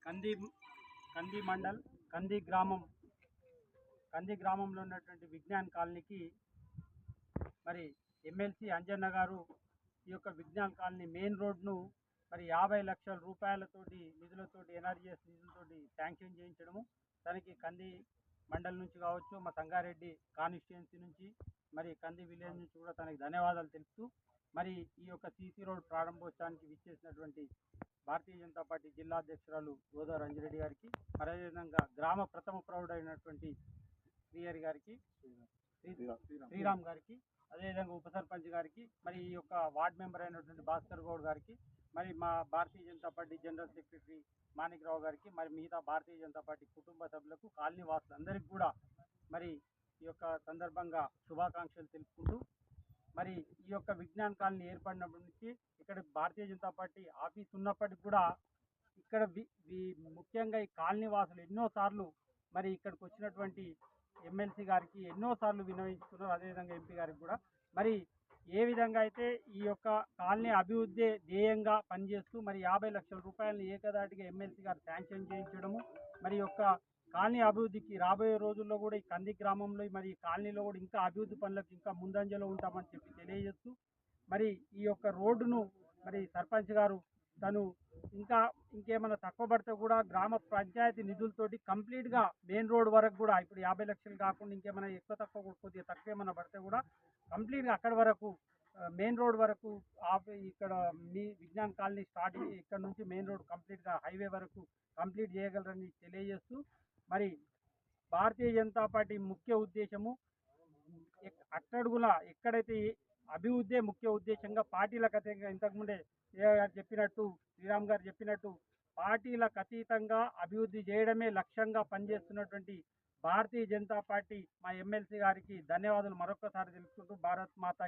కంది కంది మండల్ కంది గ్రామంలో ఉన్నటువంటి విజ్ఞాన్ కాలనీకి మరి ఎమ్మెల్సీ అంజన్న గారు ఈ యొక్క విజ్ఞాన్ కాలనీ మెయిన్ రోడ్ను మరి 50 లక్షల రూపాయలతోటి నిధులతోటి ఎన్ఆర్జీఎస్ నిధులతోటి శాంక్షన్ చేయించడము, తనకి కంది మండల్ నుంచి కావచ్చు, మా సంగారెడ్డి కాన్స్టిట్యుయెన్సీ నుంచి, మరి కంది విలేజ్ నుంచి కూడా తనకి ధన్యవాదాలు తెలుపుతూ, మరి ఈ యొక్క సీసీ రోడ్ ప్రారంభోత్సవానికి విచ్చేసినటువంటి భారతీయ జనతా పార్టీ జిల్లా అధ్యక్షురాలు గోదా రంజిరెడ్డి గారికి, అదేవిధంగా గ్రామ ప్రథమ ప్రౌఢుడైనటువంటి శ్రీహరి గారికి, శ్రీరామ్ గారికి, అదేవిధంగా ఉప సర్పంచ్ గారికి, మరి ఈ యొక్క వార్డ్ మెంబర్ అయినటువంటి భాస్కర్ గౌడ్ గారికి, మరి మా Bharatiya Janata party general secretary Manikrao గారికి, మరి మిగతా భారతీయ జనతా పార్టీ కుటుంబ సభ్యులకు, కాలనీ వాసులందరికీ కూడా మరి ఈ యొక్క సందర్భంగా శుభాకాంక్షలు తెలుపుకుంటూ, మరి ఈ యొక్క విజ్ఞాన్ కాలనీ ఏర్పడినప్పటి నుంచి ఇక్కడ భారతీయ జనతా పార్టీ ఆఫీస్ ఉన్నప్పటికి కూడా ఇక్కడ ముఖ్యంగా ఈ కాలనీ వాసులు ఎన్నోసార్లు మరి ఇక్కడికి వచ్చినటువంటి ఎమ్మెల్సీ గారికి ఎన్నోసార్లు విన్నవించుకున్నారు, అదేవిధంగా ఎంపీ గారికి కూడా. మరి ఏ విధంగా అయితే ఈ యొక్క కాలనీ అభివృద్ధి ధ్యేయంగా పనిచేస్తూ మరి 50 లక్షల రూపాయలను ఏకదాటిగా ఎమ్మెల్సీ గారు శాంక్షన్ చేయించడము, మరి యొక్క కాలనీ అభివృద్ధికి రాబోయే రోజుల్లో కూడా ఈ కంది గ్రామంలో మరి ఈ కాలనీలో కూడా ఇంకా అభివృద్ధి పనులకు ఇంకా ముందంజలో ఉంటామని చెప్పి తెలియజేస్తూ, మరి ఈ యొక్క రోడ్డును మరి సర్పంచ్ గారు తను ఇంకేమైనా తక్కువ పడితే కూడా గ్రామ పంచాయతీ నిధులతోటి కంప్లీట్గా మెయిన్ రోడ్ వరకు కూడా, ఇప్పుడు 50 లక్షలు కాకుండా ఇంకేమైనా ఎక్కువ తక్కువ కొద్దిగా తక్కువ ఏమైనా పడితే కూడా కంప్లీట్గా అక్కడి వరకు మెయిన్ రోడ్ వరకు ఇక్కడ మీ విజ్ఞాన్ కాలనీ స్టార్టింగ్ ఇక్కడ నుంచి మెయిన్ రోడ్ కంప్లీట్గా హైవే వరకు కంప్లీట్ చేయగలరని తెలియజేస్తూ, మరి భారతీయ జనతా పార్టీ ముఖ్య ఉద్దేశము అట్టడుగుల ఎక్కడైతే అభివృద్ధే ముఖ్య ఉద్దేశంగా పార్టీలకు అతీతంగా ఇంతకుముందే చెప్పినట్టు శ్రీరామ్ గారు చెప్పినట్టు పార్టీలకు అతీతంగా అభివృద్ధి చేయడమే లక్ష్యంగా పనిచేస్తున్నటువంటి భారతీయ జనతా పార్టీ మా ఎమ్మెల్సీ గారికి ధన్యవాదాలు మరొకసారి తెలుపుకుంటూ భారత్ మాత